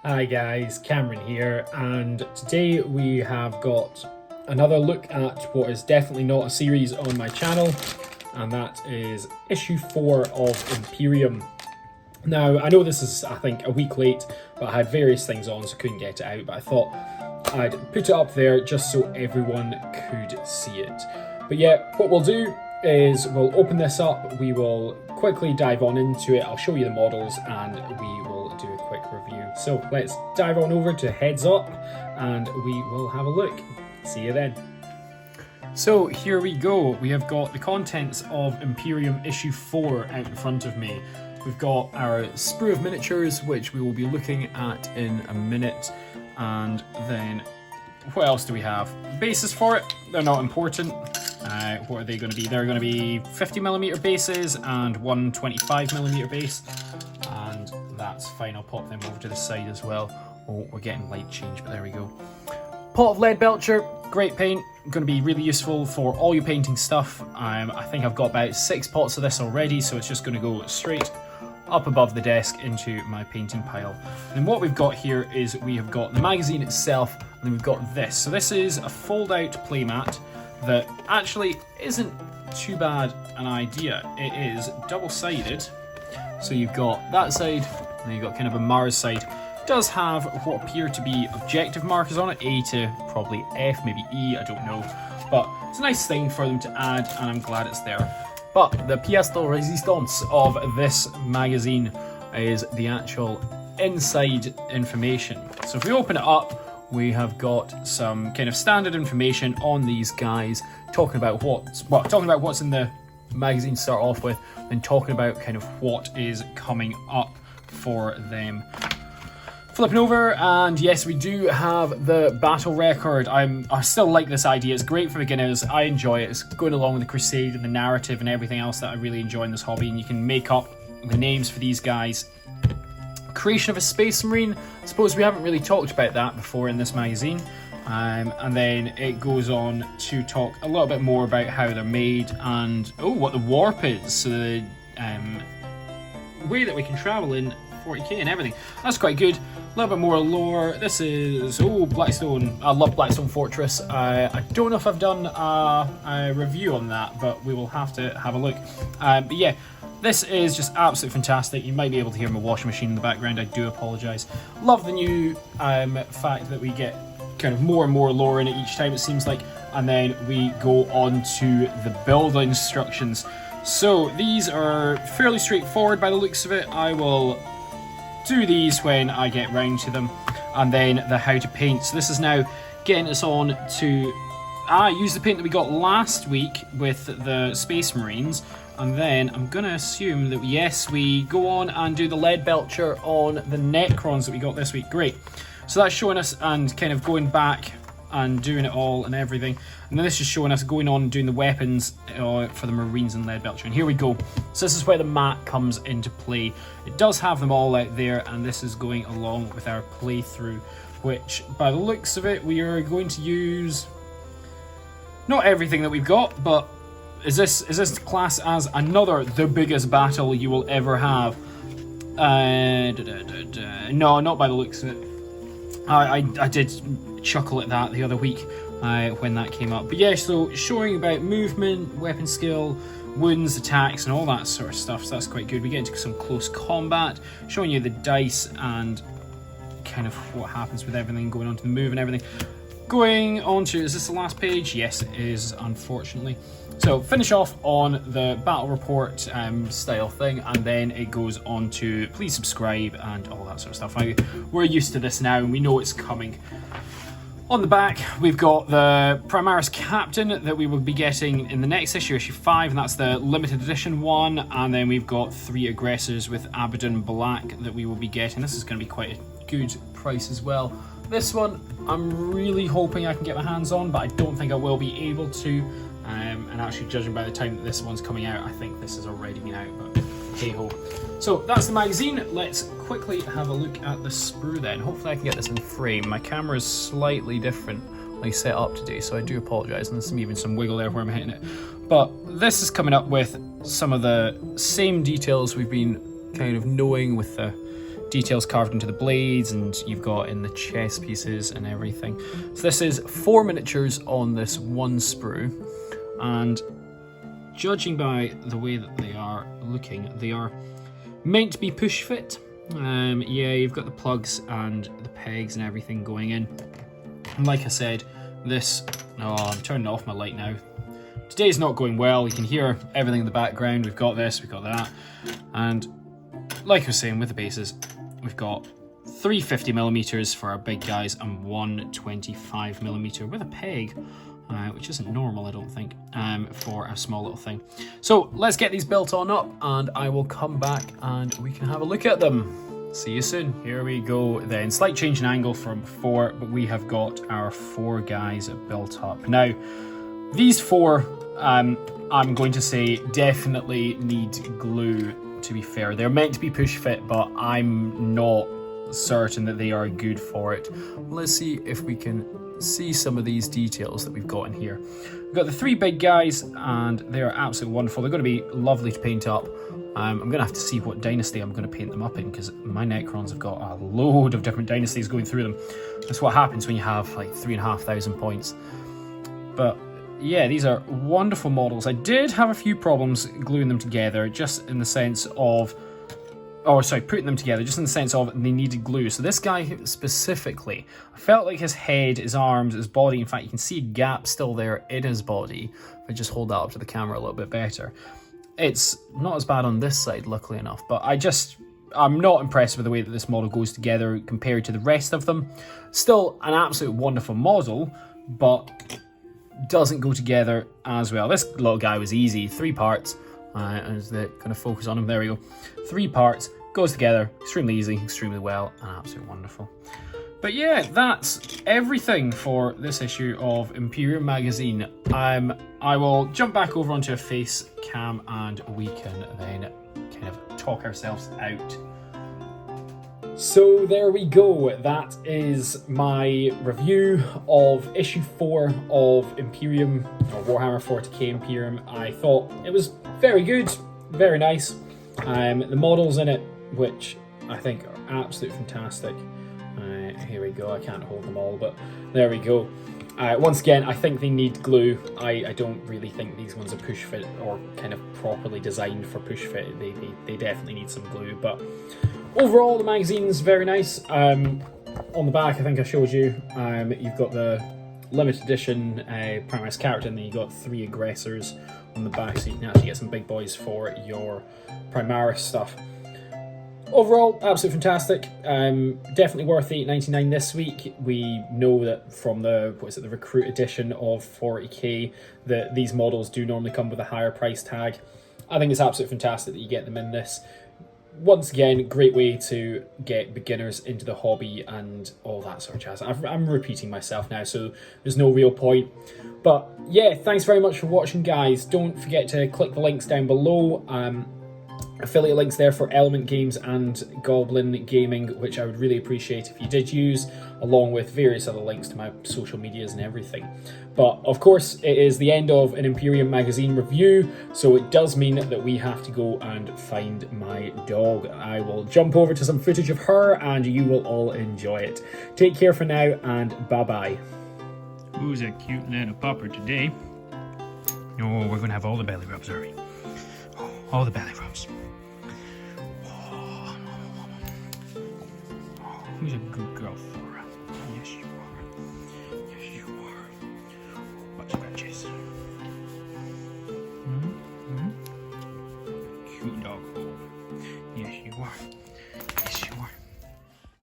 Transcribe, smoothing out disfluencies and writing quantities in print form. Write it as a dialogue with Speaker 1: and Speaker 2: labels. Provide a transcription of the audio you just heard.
Speaker 1: Hi guys, Cameron here, and today we have got another look at what is definitely not a series on my channel, and that is issue 4 of Imperium. Now, I know this is, I think, a week late, but I had various things on so I couldn't get it out, but I thought I'd put it up there just so everyone could see it. But yeah, what we'll do is we'll open this up, we will quickly dive on into it, I'll show you the models, and we will do a quick review. So let's dive on over to Heads Up and we will have a look. See you then. So here we go, we have got the contents of Imperium issue 4 out in front of me. We've got our sprue of miniatures, which we will be looking at in a minute, and then what else do we have? Bases for it, they're not important. What are they going to be? They're going to be 50mm bases and one 25mm base, and that's fine. I'll pop them over to the side as well. Oh, we're getting light change, but there we go. Pot of lead belcher, great paint, going to be really useful for all your painting stuff. I think I've got about 6 pots of this already, so it's just going to go straight up above the desk into my painting pile. And what we've got here is we have got the magazine itself, and then we've got this. So this is a fold-out playmat that actually isn't too bad an idea. It is double-sided, so you've got that side, and then you've got kind of a Mars side. It does have what appear to be objective markers on it, A to probably F, maybe E, I don't know. But it's a nice thing for them to add, and I'm glad it's there. But the pièce de résistance of this magazine is the actual inside information. So if we open it up, we have got some kind of standard information on these guys, talking about what's in the magazine to start off with, and talking about kind of what is coming up for them. Flipping over, and yes, we do have the battle record. I still like this idea. It's great for beginners. I enjoy it. It's going along with the crusade and the narrative and everything else that I really enjoy in this hobby, and you can make up the names for these guys. Creation of a space marine. I suppose we haven't really talked about that before in this magazine. And then it goes on to talk a little bit more about how they're made and what the warp is. So the way that we can travel in 40k and everything. That's quite good. A little bit more lore. This is Blackstone. I love Blackstone Fortress. I don't know if I've done a review on that, but we will have to have a look. But yeah, this is just absolutely fantastic. You might be able to hear my washing machine in the background. I do apologise. Love the new fact that we get kind of more and more lore in it each time, it seems like. And then we go on to the build instructions. So these are fairly straightforward by the looks of it. I will do these when I get round to them. And then the how to paint. So this is now getting us on to use the paint that we got last week with the Space Marines. And then I'm going to assume that, yes, we go on and do the lead belcher on the Necrons that we got this week. Great. So that's showing us and kind of going back and doing it all and everything. And then this is showing us going on and doing the weapons for the Marines and lead belcher. And here we go. So this is where the mat comes into play. It does have them all out there, and this is going along with our playthrough, which by the looks of it, we are going to use not everything that we've got, but is this class as another the biggest battle you will ever have? No, not by the looks of it. I did chuckle at that the other week when that came up. But yeah, so showing about movement, weapon skill, wounds, attacks, and all that sort of stuff. So that's quite good. We get into some close combat, showing you the dice and kind of what happens with everything, going on to the move and everything. Going on to, is this the last page? Yes, it is, unfortunately. So finish off on the battle report style thing, and then it goes on to please subscribe and all that sort of stuff. We're used to this now, and we know it's coming. On the back, we've got the Primaris Captain that we will be getting in the next issue, issue 5, and that's the limited edition one. And then we've got 3 aggressors with Abaddon Black that we will be getting. This is going to be quite a good price as well. This one, I'm really hoping I can get my hands on, but I don't think I will be able to. And actually, judging by the time that this one's coming out, I think this has already been out, but hey-ho. So that's the magazine. Let's quickly have a look at the sprue then. Hopefully I can get this in frame. My camera is slightly different set up today, so I do apologise, and there's even some wiggle there where I'm hitting it. But this is coming up with some of the same details we've been kind of knowing with the details carved into the blades, and you've got in the chest pieces and everything. So this is 4 miniatures on this one sprue, and judging by the way that they are looking, they are meant to be push fit. Yeah, you've got the plugs and the pegs and everything going in. And like I said, this... Oh, I'm turning off my light now. Today's not going well. You can hear everything in the background. We've got this, we've got that. And like I was saying, with the bases, we've got 3 50mm for our big guys and 1 25mm with a peg, which isn't normal, I don't think, for a small little thing. So let's get these built on up, and I will come back and we can have a look at them. See you soon. Here we go then. Slight change in angle from before, but we have got our 4 guys built up. Now, these 4, I'm going to say definitely need glue, to be fair. They're meant to be push fit, but I'm not certain that they are good for it. Let's see if we can see some of these details that we've got in here. We've got the 3 big guys, and they're absolutely wonderful. They're going to be lovely to paint up. I'm going to have to see what dynasty I'm going to paint them up in, because my Necrons have got a load of different dynasties going through them. That's what happens when you have like 3,500 points. But yeah, these are wonderful models. I did have a few problems gluing them together, just in the sense of... Oh, sorry, putting them together, just in the sense of they needed glue. So this guy specifically, I felt like his head, his arms, his body, in fact, you can see a gap still there in his body. If I just hold that up to the camera a little bit better. It's not as bad on this side, luckily enough, but I'm not impressed with the way that this model goes together compared to the rest of them. Still an absolute wonderful model, but doesn't go together as well. This little guy was easy, 3 parts. As they kind of focus on him, there we go. 3 parts, goes together, extremely easy, extremely well, and absolutely wonderful. But yeah, that's everything for this issue of Imperium Magazine. I will jump back over onto a face cam and we can then kind of talk ourselves out. So there we go, that is my review of issue 4 of Imperium, or Warhammer 40k Imperium. I thought it was very good, very nice. The models in it, which I think are absolutely fantastic. Here we go, I can't hold them all, but there we go. Once again, I think they need glue. I don't really think these ones are push fit or kind of properly designed for push fit. They definitely need some glue, but overall the magazine's very nice. On the back, I think I showed you, you've got the limited edition Primaris character, and then you've got 3 aggressors on the back, so you can actually get some big boys for your Primaris stuff. Overall, absolutely fantastic. Definitely worth $8.99 this week. We know that from the the recruit edition of 40k that these models do normally come with a higher price tag. I think it's absolutely fantastic that you get them in this. Once again, great way to get beginners into the hobby and all that sort of jazz. I'm repeating myself now, so there's no real point. But yeah, thanks very much for watching, guys. Don't forget to click the links down below. Affiliate links there for Element Games and Goblin Gaming, which I would really appreciate if you did use, along with various other links to my social medias and everything. But of course, it is the end of an Imperium Magazine review, so it does mean that we have to go and find my dog. I will jump over to some footage of her and you will all enjoy it. Take care for now, and bye-bye.
Speaker 2: Who's a cute little pupper today? Oh, we're going to have all the belly rubs, are we? Oh, all the belly rubs. Who's a good girl, Flora? Yes, you are. Yes, you are. Butt scratches. Cute dog. Yes, you are. Yes, you are.